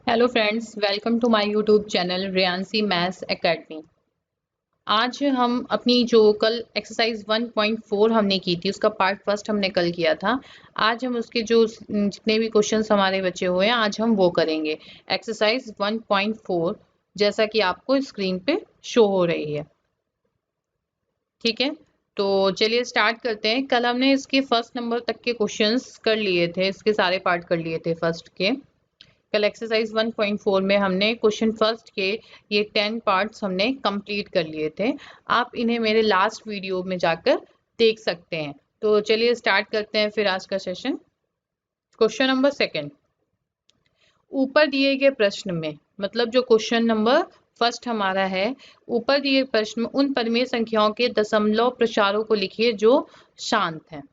Hello friends, welcome to my YouTube channel Riyansi maths academy. आज हम अपनी जो कल एक्सरसाइज 1.4 हमने की थी उसका पार्ट फर्स्ट हमने कल किया था। आज हम उसके जो जितने भी क्वेश्चंस हमारे बचे हुए हैं आज हम वो करेंगे। एक्सरसाइज 1.4 जैसा कि आपको स्क्रीन पे शो हो रही है। ठीक है, तो चलिए स्टार्ट करते हैं। कल हमने इसके फर्स्ट नंबर तक के क्वेश्चंस कर लिए थे, इसके सारे पार्ट कर लिए थे फर्स्ट के। कल एक्सरसाइज 1.4 में हमने क्वेश्चन फर्स्ट के ये 10 पार्ट्स हमने कंप्लीट कर लिए थे। आप इन्हें मेरे लास्ट वीडियो में जाकर देख सकते हैं। तो चलिए स्टार्ट करते हैं फिर आज का सेशन। क्वेश्चन नंबर सेकंड, ऊपर दिए गए प्रश्न में, मतलब जो क्वेश्चन नंबर फर्स्ट हमारा है, ऊपर दिए प्रश्न में उन परिमेय संख्याओं के दशमलव प्रसारों को लिखिए जो शांत हैं।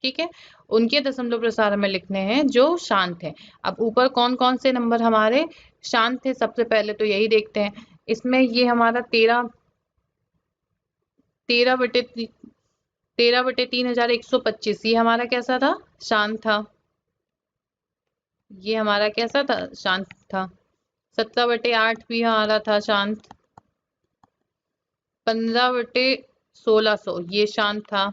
ठीक है, उनके दशमलव प्रसार हमें लिखने हैं जो शांत है। अब ऊपर कौन कौन से नंबर हमारे शांत थे, सबसे पहले तो यही देखते हैं। इसमें ये हमारा 13/3125, ये हमारा कैसा था, शांत था। ये हमारा कैसा था, शांत था। 17/8 भी हमारा था शांत। 15/1600 ये शांत था।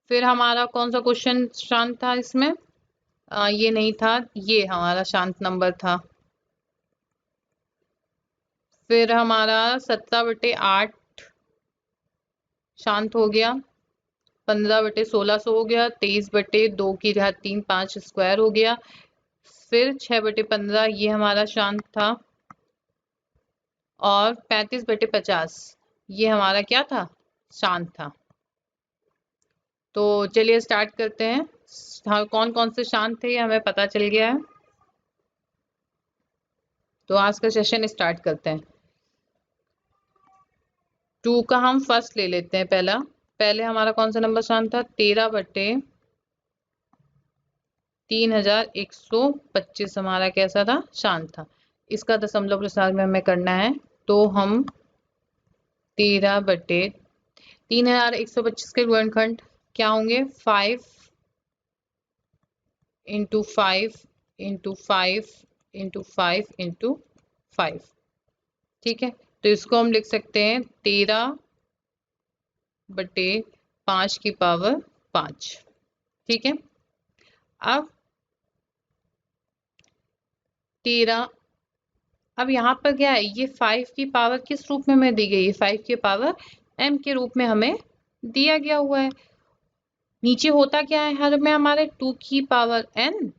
फिर हमारा कौन सा क्वेश्चन शांत था इसमें, ये नहीं था, ये हमारा शांत नंबर था। फिर हमारा 17/8 शांत हो गया। 15/1600 हो गया। 23/2 की घात 3 5 स्क्वायर हो गया। फिर 6/15 ये हमारा शांत था। और 35/50 ये हमारा क्या था, शांत था। तो चलिए स्टार्ट करते हैं। हाँ, कौन कौन से शांत थे ये हमें पता चल गया है। तो आज का सेशन स्टार्ट करते हैं। 2 का हम फर्स्ट ले लेते हैं। पहले हमारा कौन सा नंबर शांत था, 13/3125 हमारा कैसा था, शांत था। इसका दशमलव प्रसार में हमें करना है, तो हम 13/3125 के गुणनखंड क्या होंगे, 5 इंटू 5 इंटू 5 इंटू 5 इंटू 5। ठीक है, तो इसको हम लिख सकते हैं 13/5 की पावर 5। ठीक है, अब 13, अब यहाँ पर क्या है, ये 5 की पावर किस रूप में हमें दी गई है, 5 की पावर m के रूप में हमें दिया गया हुआ है। नीचे होता क्या है हर में हमारे 2 की पावर n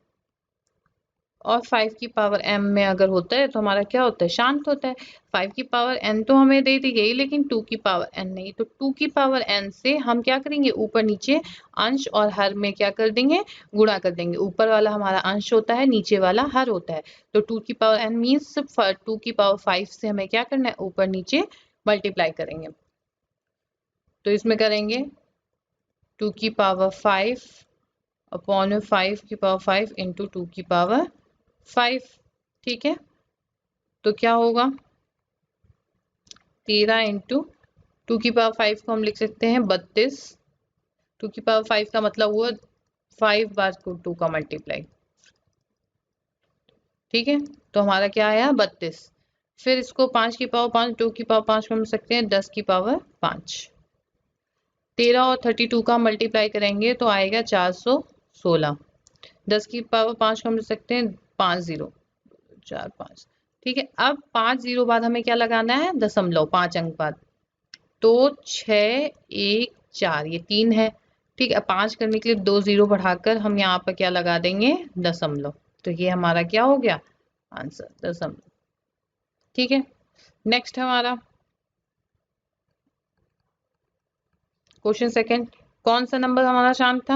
और 5 की पावर m में अगर होता है तो हमारा क्या होता है, शांत होता है। 5 की पावर n तो हमें दे दी गई लेकिन 2 की पावर n नहीं, तो 2 की पावर n से हम क्या करेंगे, ऊपर नीचे अंश और हर में क्या कर देंगे, गुणा कर देंगे। ऊपर वाला हमारा अंश होता है, नीचे वाला हर होता है। तो 2 की पावर n मीन्स 2 की पावर 5 से हमें क्या करना है, ऊपर नीचे मल्टीप्लाई करेंगे। तो इसमें करेंगे 2 की पावर 5 अपॉन 5 की पावर 5 इंटू 2 की पावर 5। ठीक है, तो क्या होगा, 13 इंटू 2 की पावर 5 को हम लिख सकते हैं 32। 2 की पावर 5 का मतलब हुआ 5 बार को 2 का मल्टीप्लाई। ठीक है, तो हमारा क्या आया, 32। फिर इसको 5 की पावर 5, 2 की पावर 5 को हम लिख सकते हैं 10 की पावर 5। 13 और 32 का मल्टीप्लाई करेंगे तो आएगा 416। 10 की पावर 5 को हम लिख सकते हैं 5 0 4 5। ठीक है, अब 5 0 बाद हमें क्या लगाना है, दशमलव, 5 अंक बाद। तो 6 1 4 ये 3 है। ठीक है, 5 करने के लिए 2 0 बढ़ाकर हम यहाँ पर क्या लगा देंगे, दशमलव। तो ये हमारा क्या हो गया, आंसर, दशमलव। ठीक है, नेक्स्ट हमारा क्वेश्चन सेकंड, कौन सा नंबर हमारा शांत था,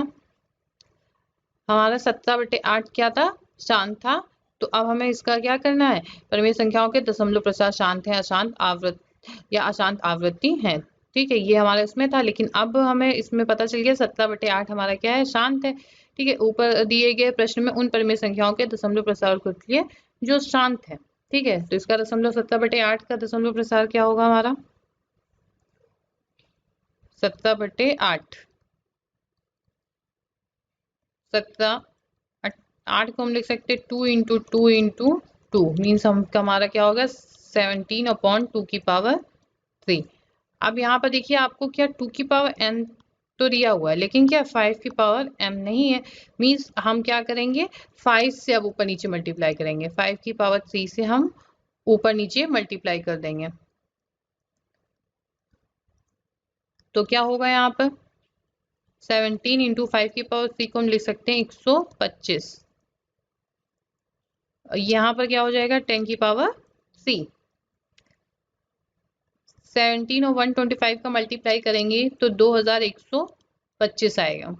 हमारा 17/8 क्या था, शांत था। तो अब हमें इसका क्या करना है, परिमेय संख्याओं के दशमलव प्रसार शांत है, अशांत आवृत्ति या अशांत आवृत्ति है। ठीक है, ये हमारा इसमें था, लेकिन अब हमें इसमें पता चल गया 17/8 हमारा क्या है, शांत है। ठीक है, ऊपर दिए गए प्रश्न में उन परिमेय संख्याओं के दशमलव प्रसार को लिखिए जो शांत है। ठीक है, तो इसका दशमलव 17/8 का दशमलव प्रसार क्या होगा हमारा, 17/8, 17 8 को हम लिख सकते हैं 2 इंटू 2 इंटू 2 मीन्स हमारा क्या होगा 17/2 की पावर 3। अब यहाँ पर देखिए आपको क्या 2 की पावर n तो दिया हुआ है, लेकिन क्या 5 की पावर m नहीं है। मीन्स हम क्या करेंगे 5 से अब ऊपर नीचे मल्टीप्लाई करेंगे, 5 की पावर 3 से हम ऊपर नीचे मल्टीप्लाई कर देंगे। तो क्या होगा यहाँ पर 17 इंटू 5 की पावर 3 को हम लिख सकते हैं 125। यहाँ पर क्या हो जाएगा 10 की पावर 3। 17 और 125 का मल्टीप्लाई करेंगे तो 2125 आएगा।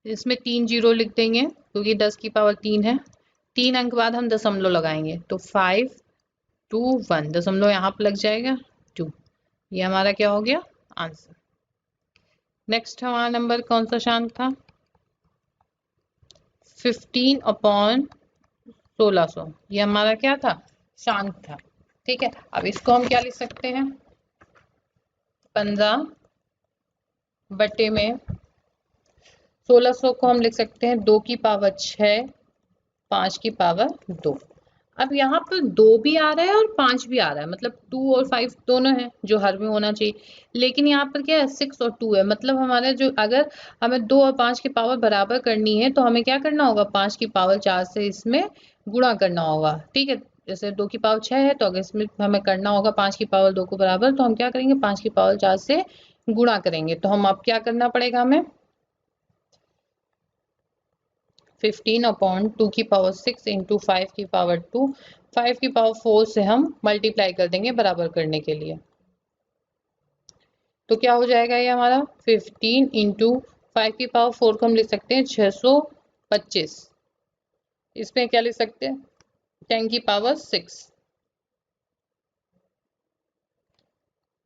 इसमें 3 जीरो लिख देंगे क्योंकि 10 की पावर 3 है। 3 अंक बाद हम दशमलव लगाएंगे तो 5 2 1 दशमलव यहाँ पर लग जाएगा 2। ये हमारा क्या हो गया आंसर। नेक्स्ट हमारा नंबर कौन सा शांत था 15/1600। ये हमारा क्या था शांत था। ठीक है, अब इसको हम क्या लिख सकते हैं 15 बटे में 1600 को हम लिख सकते हैं 2 की पावर 6 5 की पावर 2। अब यहाँ पर 2 भी आ रहा है और 5 भी आ रहा है, मतलब 2 और 5 दोनों है जो हर में होना चाहिए। लेकिन यहाँ पर क्या है 6 और 2 है, मतलब हमारा जो अगर हमें 2 और 5 की पावर बराबर करनी है तो हमें क्या करना होगा 5 की पावर 4 से इसमें गुणा करना होगा। ठीक है, जैसे 2 की पावर 6 है तो अगर इसमें हमें करना होगा 5 की पावर 2 को बराबर, तो हम क्या करेंगे 5 की पावर 4 से गुणा करेंगे। तो हम अब क्या करना पड़ेगा हमें 15/2 की पावर 6 इंटू 5 की पावर 2, 5 की पावर 4 से हम मल्टीप्लाई कर देंगे बराबर करने के लिए। तो क्या हो जाएगा ये हमारा 15 इंटू 5 की पावर 4 को हम लिख सकते हैं 625। इसमें क्या लिख सकते हैं 10 की पावर 6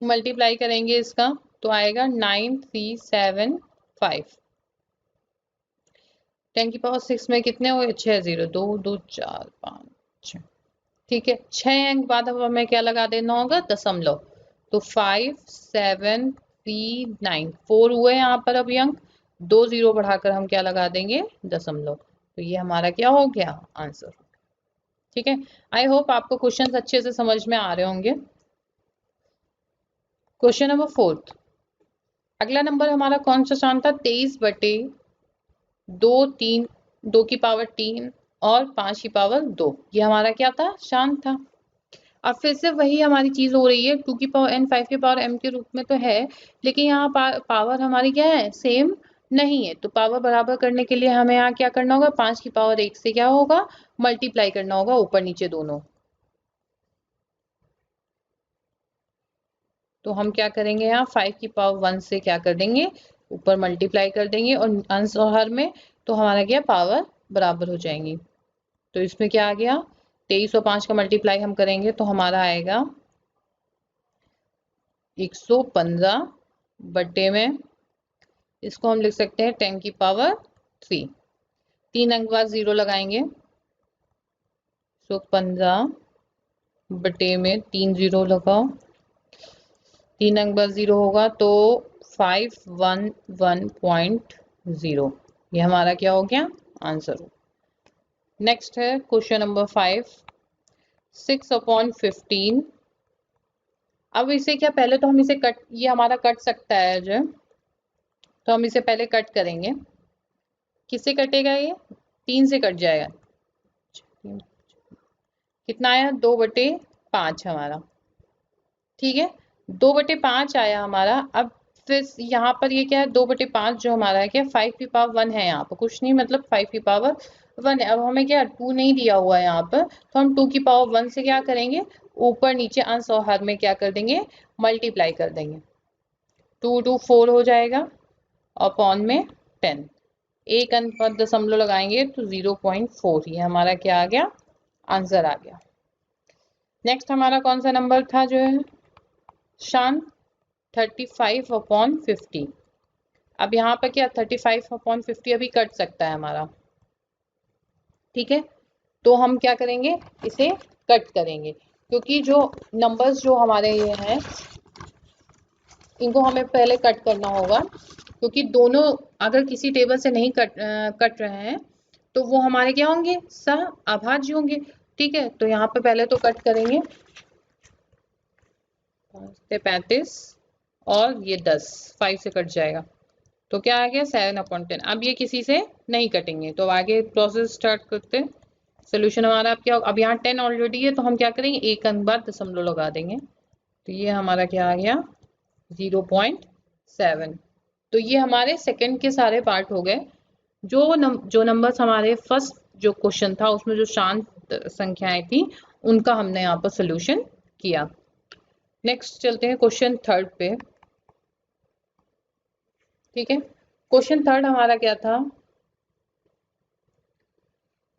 मल्टीप्लाई करेंगे इसका तो आएगा 9375। 10 की पावर 6 में कितने हुए 6 0 2 2 4 5 6। ठीक है, 6 अंक बाद अब हमें क्या लगा देना होगा दशमलव, तो 5 7 3 9 4 हुए यहाँ पर अभी अंक, 2 जीरो बढ़ाकर हम क्या लगा देंगे दशमलव। तो ये हमारा क्या हो गया आंसर। ठीक है, आई होप आपको क्वेश्चंस अच्छे से समझ में आ रहे होंगे। Question number 4। अगला नंबर हमारा कौन सा शांत था 23/2 की पावर 3 और 5 की पावर 2। ये हमारा क्या था शांत था। अब फिर से वही हमारी चीज हो रही है 2 की पावर n 5 की पावर m के रूप में तो है, लेकिन यहाँ पावर हमारी क्या है सेम नहीं है। तो पावर बराबर करने के लिए हमें यहाँ क्या करना होगा 5 की पावर 1 से क्या होगा मल्टीप्लाई करना होगा ऊपर नीचे दोनों। तो हम क्या करेंगे यहाँ 5 की पावर 1 से क्या कर देंगे ऊपर मल्टीप्लाई कर देंगे और अंश और हर में, तो हमारा क्या पावर बराबर हो जाएंगी। तो इसमें क्या आ गया 23 और 5 का मल्टीप्लाई हम करेंगे तो हमारा आएगा 115 बटे में इसको हम लिख सकते हैं 10 की पावर 3। 3 अंक बाद 0 लगाएंगे, 115 बटे में 3 0 लगाओ, 3 अंक बाद 0 होगा तो 511.0। ये हमारा क्या हो गया आंसर हो। नेक्स्ट है क्वेश्चन नंबर 5। 6/15। अब इसे क्या पहले तो हम इसे कट, ये हमारा कट सकता है जो, तो हम इसे पहले कट करेंगे। किससे कटेगा ये 3 से कट जाएगा। कितना आया 2/5 हमारा। ठीक है 2/5 आया हमारा। अब फिर यहाँ पर ये क्या है 2/5 जो हमारा है क्या 5 की पावर 1 है यहाँ पर कुछ नहीं, मतलब 5 की पावर 1 है। अब हमें क्या 2 नहीं दिया हुआ है यहाँ पर, तो हम 2 की पावर 1 से क्या करेंगे ऊपर नीचे अंश और हर में क्या कर देंगे मल्टीप्लाई कर देंगे। 2 2 4 हो जाएगा और अपॉन में 10, एक अंक पर दशमलव लगाएंगे तो 0.4। ये हमारा क्या आ गया आंसर आ गया। नेक्स्ट हमारा कौन सा नंबर था जो है शांत 35/50। अब यहाँ पर क्या 35/50 अभी कट सकता है हमारा। ठीक है, तो हम क्या करेंगे इसे कट करेंगे क्योंकि जो नंबर्स जो हमारे ये हैं इनको हमें पहले कट करना होगा, क्योंकि दोनों अगर किसी टेबल से नहीं कट रहे हैं तो वो हमारे क्या होंगे, सह अभाज्य होंगे। ठीक है, तो यहाँ पे पहले तो कट करेंगे, 35 और ये 10, 5 से कट जाएगा तो क्या आ गया 7/10। अब ये किसी से नहीं कटेंगे तो आगे प्रोसेस स्टार्ट करते हैं। सोल्यूशन हमारा अब क्या होगा, अब यहाँ 10 ऑलरेडी है तो हम क्या करेंगे, एक अंक बाद दशमलव लगा देंगे, तो ये हमारा क्या आ गया 0.7। तो ये हमारे सेकंड के सारे पार्ट हो गए। जो नंबर्स हमारे फर्स्ट जो क्वेश्चन था उसमें जो शांत संख्याएं थी उनका हमने यहाँ पर सोल्यूशन किया। नेक्स्ट चलते हैं क्वेश्चन थर्ड पे। ठीक है, क्वेश्चन थर्ड हमारा क्या था,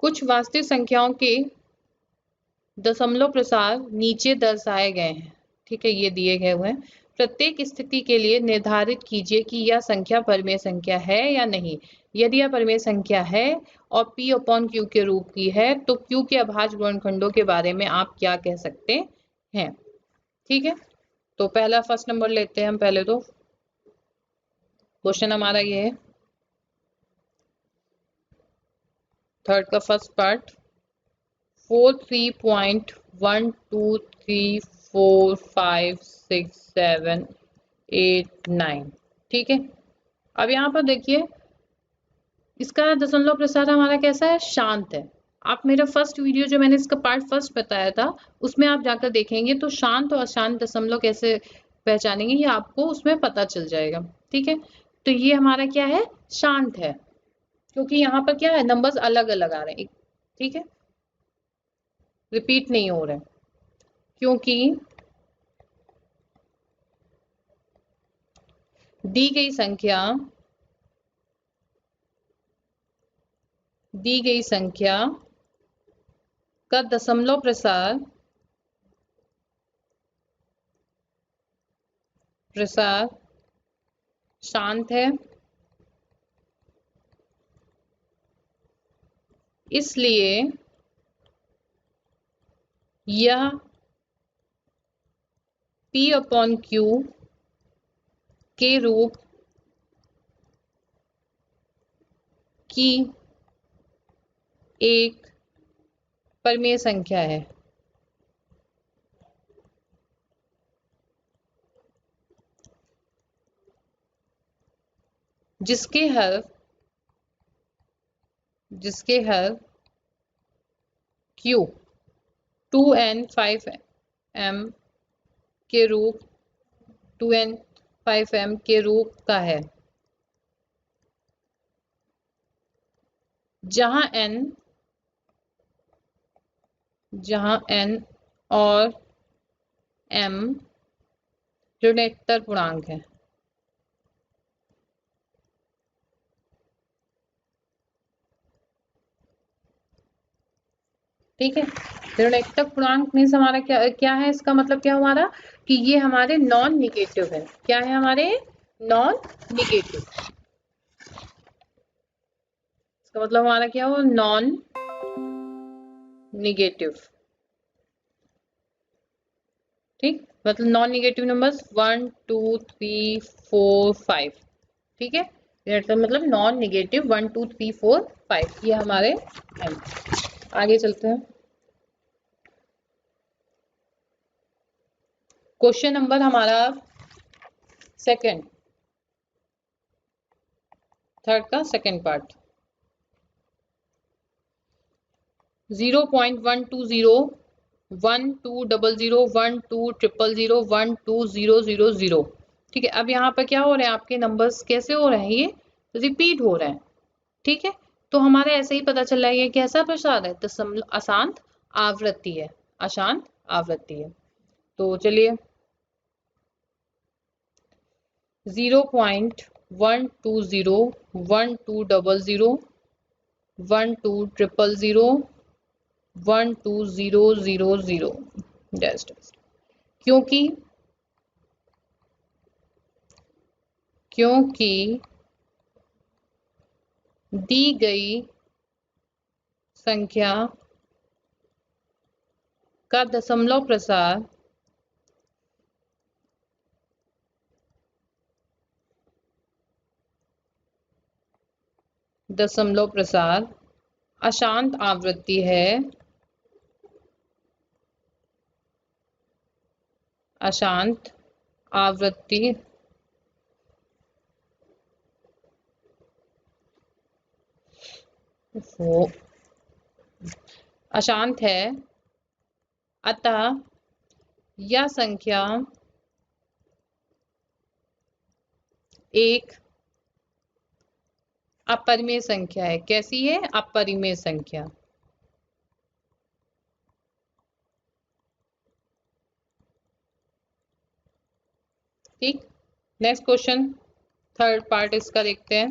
कुछ वास्तविक संख्याओं के दशमलव प्रसार नीचे दर्शाए गए हैं। ठीक है, ये दिए गए हुए हैं। प्रत्येक स्थिति के लिए निर्धारित कीजिए कि यह संख्या परिमेय संख्या है या नहीं। यदि यह परिमेय संख्या है और P अपॉन Q के रूप की है तो Q के अभाज्य गुणनखंडों के बारे में आप क्या कह सकते हैं। ठीक है, तो पहला फर्स्ट नंबर लेते हैं हम। पहले तो क्वेश्चन हमारा ये है, थर्ड का फर्स्ट पार्ट, 43.123456789। ठीक है, अब यहाँ पर देखिए इसका दशमलव प्रसार हमारा कैसा है, शांत है। आप मेरा फर्स्ट वीडियो जो मैंने इसका पार्ट फर्स्ट बताया था उसमें आप जाकर देखेंगे तो शांत और अशांत दशमलव कैसे पहचानेंगे ये आपको उसमें पता चल जाएगा। ठीक है, तो ये हमारा क्या है, शांत है, क्योंकि यहाँ पर क्या है, नंबर्स अलग अलग आ रहे हैं। ठीक है, रिपीट नहीं हो रहे हैं, क्योंकि दी गई संख्या का दशमलव प्रसार शांत है, इसलिए यह P अपॉन Q के रूप की एक परिमेय संख्या है। जिसके हर Q 2n 5m के रूप 2n 5m के रूप का है, जहां n और m ऋणात्मक पूर्णांक है। ठीक है, ऋणात्मक पूर्णांक मीन्स हमारा क्या क्या है, इसका मतलब क्या हमारा कि ये हमारे नॉन निगेटिव है। क्या है हमारे, नॉन निगेटिव। इसका मतलब हमारा क्या हो, नॉन निगेटिव। ठीक, मतलब नॉन निगेटिव नंबर्स 1 2 3 4 5। ठीक है, मतलब नॉन निगेटिव 1 2 3 4 5 ये हमारे हैं। आगे चलते हैं, क्वेश्चन नंबर हमारा सेकंड, थर्ड का सेकंड पार्ट, 0.1201200120000। ठीक है, अब यहाँ पर क्या हो रहा है, आपके नंबर्स कैसे हो रहे हैं, ये रिपीट हो रहे हैं। ठीक है, तो हमारे ऐसे ही पता चल रहा है ये कैसा प्रसार है, दशमलव अशांत आवृत्ति है, अशांत आवृत्ति है। तो चलिए 0.1201200120000 क्योंकि दी गई संख्या का दशमलव प्रसार अशांत आवृत्ति है, अशांत आवृत्ति वो अशांत है, अतः यह संख्या एक अपरिमेय संख्या है। कैसी है? अपरिमेय संख्या। ठीक, नेक्स्ट क्वेश्चन, थर्ड पार्ट इसका देखते हैं।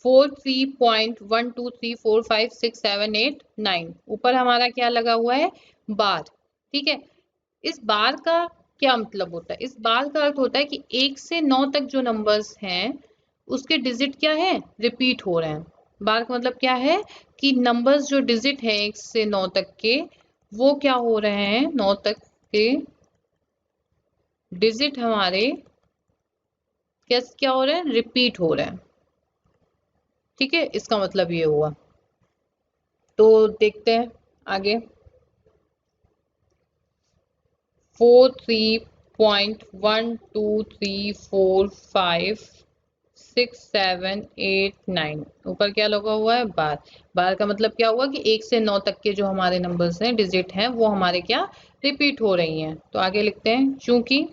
4, 3.1, 2, 3, 4, 5, 6, 7, 8, 9 ऊपर हमारा क्या लगा हुआ है? बार। ठीक है, इस बार का क्या मतलब होता है? इस बार का अर्थ होता है कि 1 से 9 तक जो नंबर्स हैं उसके डिजिट क्या है? रिपीट हो रहे हैं। बार का मतलब क्या है कि नंबर्स जो डिजिट है 1 से 9 तक के, वो क्या हो रहे हैं? 9 तक के डिजिट हमारे क्या हो रहे हैं? रिपीट हो रहे हैं। ठीक है, इसका मतलब ये हुआ। तो देखते हैं आगे। 4, 3.1, 2, 3, 4, 5, 6, 7, 8, 9 ऊपर क्या लगा हुआ है? बार। बार का मतलब क्या हुआ कि 1 से 9 तक के जो हमारे नंबर्स हैं, डिजिट हैं, वो हमारे क्या रिपीट हो रही हैं। तो आगे लिखते हैं, चूंकि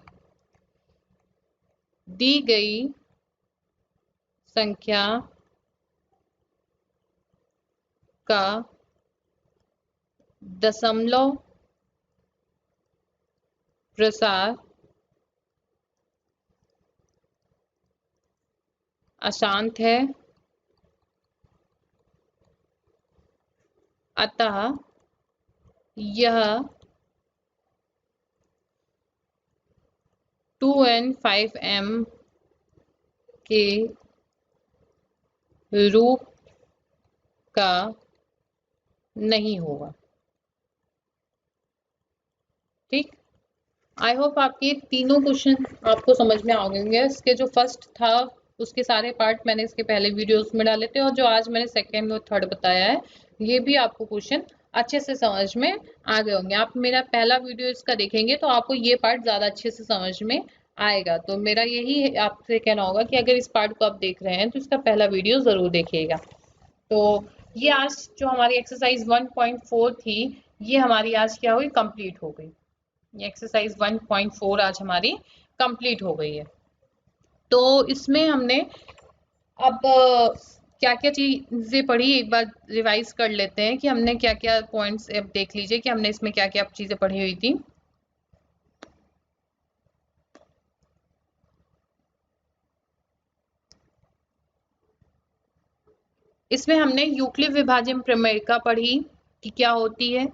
दी गई संख्या का दशमलव प्रसार अशांत है, अतः यह 2n 5m के रूप का नहीं होगा। ठीक, आई होप आपके तीनों क्वेश्चन आपको समझ में आ गए होंगे। इसके जो फर्स्ट था उसके सारे पार्ट मैंने इसके पहले वीडियोस में डाले थे, और जो आज मैंने सेकंड और थर्ड बताया है, ये भी आपको क्वेश्चन अच्छे से समझ में आ गए होंगे। आप मेरा पहला वीडियो इसका देखेंगे तो आपको ये पार्ट ज़्यादा अच्छे से समझ में आएगा। तो मेरा यही आपसे कहना होगा कि अगर इस पार्ट को आप देख रहे हैं तो इसका पहला वीडियो ज़रूर देखिएगा। तो ये आज जो हमारी एक्सरसाइज 1.4 थी, ये हमारी आज क्या हुई? कंप्लीट हो गई। ये एक्सरसाइज 1.4 आज हमारी कंप्लीट हो गई है। तो इसमें हमने अब क्या क्या चीजें पढ़ी, एक बार रिवाइज कर लेते हैं कि हमने क्या क्या पॉइंट्स। अब देख लीजिए कि हमने इसमें क्या क्या चीजें पढ़ी हुई थी। इसमें हमने यूक्लिड विभाजन प्रमेयिका पढ़ी कि क्या होती है।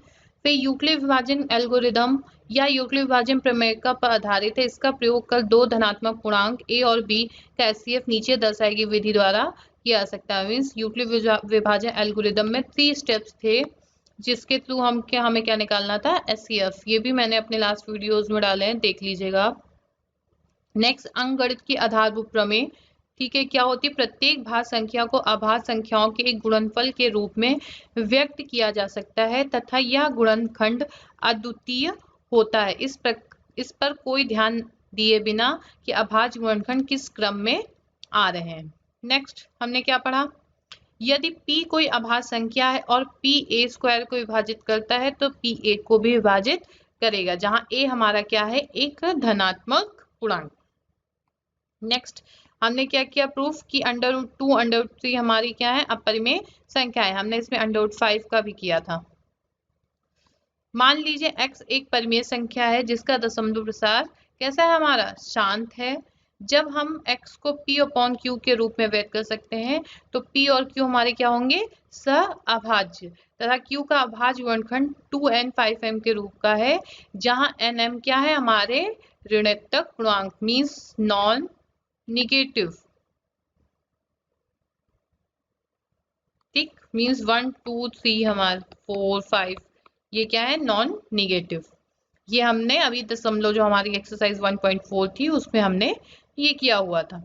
फिर यूक्लिड विभाजन एल्गोरिदम या यूक्लिड विभाजन प्रमेयिका पर आधारित है। इसका प्रयोग कर दो धनात्मक पूर्णांक a और b का एचसीएफ नीचे दर्शाई गई विधि द्वारा किया जा सकता है। मीन्स यूक्लिड विभाजन एल्गोरिदम में 3 स्टेप्स थे जिसके थ्रू हमें क्या निकालना था? एचसीएफ। ये भी मैंने अपने लास्ट वीडियोज में डाले हैं, देख लीजिएगा आप। नेक्स्ट, अंकगणित की आधारभूत प्रमेय। ठीक है, क्या होती है? प्रत्येक भाज्य संख्या को अभाज्य संख्याओं के एक गुणनफल के रूप में व्यक्त किया जा सकता है तथा यह गुणनखंड अद्वितीय होता है। इस पर कोई ध्यान दिए बिना कि अभाज्य गुणनखंड किस क्रम में आ रहे हैं। नेक्स्ट हमने क्या पढ़ा? यदि p कोई अभाज्य संख्या है और p a स्क्वायर को विभाजित करता है तो p a को भी विभाजित करेगा, जहां a हमारा क्या है? एक धनात्मक पूर्णांक। नेक्स्ट हमने क्या किया? प्रूफ कि √2 √3 हमारी क्या है? अपरिमेय संख्या है। हमने इसमें √5 का भी किया था। मान लीजिए x एक परिमेय संख्या है जिसका दशमलव प्रसार कैसा है? हमारा शांत है। जब हम x को p/q के रूप में व्यक्त कर सकते हैं तो p और q हमारे क्या होंगे? सह-अभाज्य तथा q का अभाज्य गुणनखंड 2n 5m के रूप का है, जहां nm क्या है? हमारे ऋणात्मक पूर्णांक, मीन्स नॉन निगेटिव। ठीक, मीन्स 1 2 3 हमारे 4 5 ये क्या है? Non negative. ये हमने अभी दशमलव जो हमारी एक्सरसाइज 1.4 थी उसमें हमने ये किया हुआ था।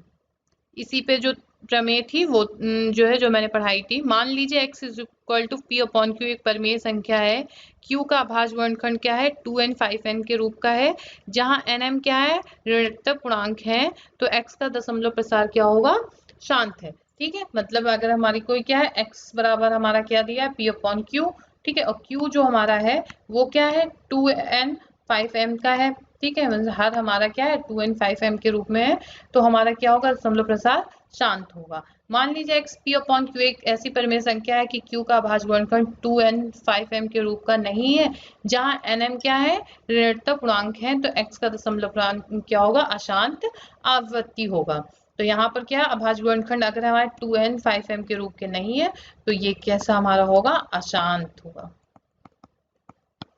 इसी पे जो प्रमेय थी वो जो है जो मैंने पढ़ाई थी। मान लीजिए x is equal to p upon Q एक परिमेय संख्या है। q का अभाज्य वर्णखंड क्या है, 2n 5n के रूप का है, जहां nm क्या है, ऋणात्मक पूर्णांक है, तो x का दशमलव प्रसार क्या होगा, शांत है। ठीक है, मतलब अगर हमारी कोई क्या है, x बराबर हमारा क्या दिया है, p अपॉन क्यू। ठीक है, और q जो हमारा है वो क्या है, 2n 5m का है। ठीक है, मतलब हर हमारा क्या है 2n 5m के रूप में है, तो हमारा क्या होगा, दशमलव प्रसार शांत होगा। मान लीजिए x p अपॉन q एक ऐसी परिमेय संख्या है कि q का अभाज्य वर्णखंड 2n 5m के रूप का नहीं है, जहां nm क्या है, ऋणात्मक पूर्णांक है, तो x का दशमलव पूर्णांक क्या होगा, अशांत आवृत्ति होगा। तो यहाँ पर क्या है, अभाज्य वर्णखंड अगर हमारे 2n 5m के रूप के नहीं है, तो ये कैसा हमारा होगा, अशांत होगा।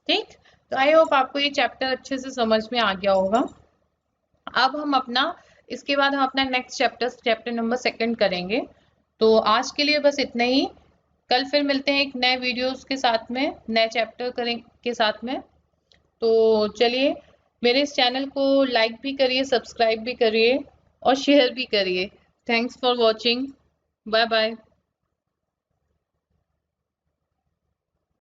ठीक, तो आई होप आपको ये चैप्टर अच्छे से समझ में आ गया होगा। अब हम अपना इसके बाद हम अपना नेक्स्ट चैप्टर नंबर 2 करेंगे। तो आज के लिए बस इतना ही। कल फिर मिलते हैं एक नए वीडियोस के साथ में, नए चैप्टर के साथ में। तो चलिए, मेरे इस चैनल को लाइक भी करिए, सब्सक्राइब भी करिए और शेयर भी करिए। Thanks for watching. Bye bye.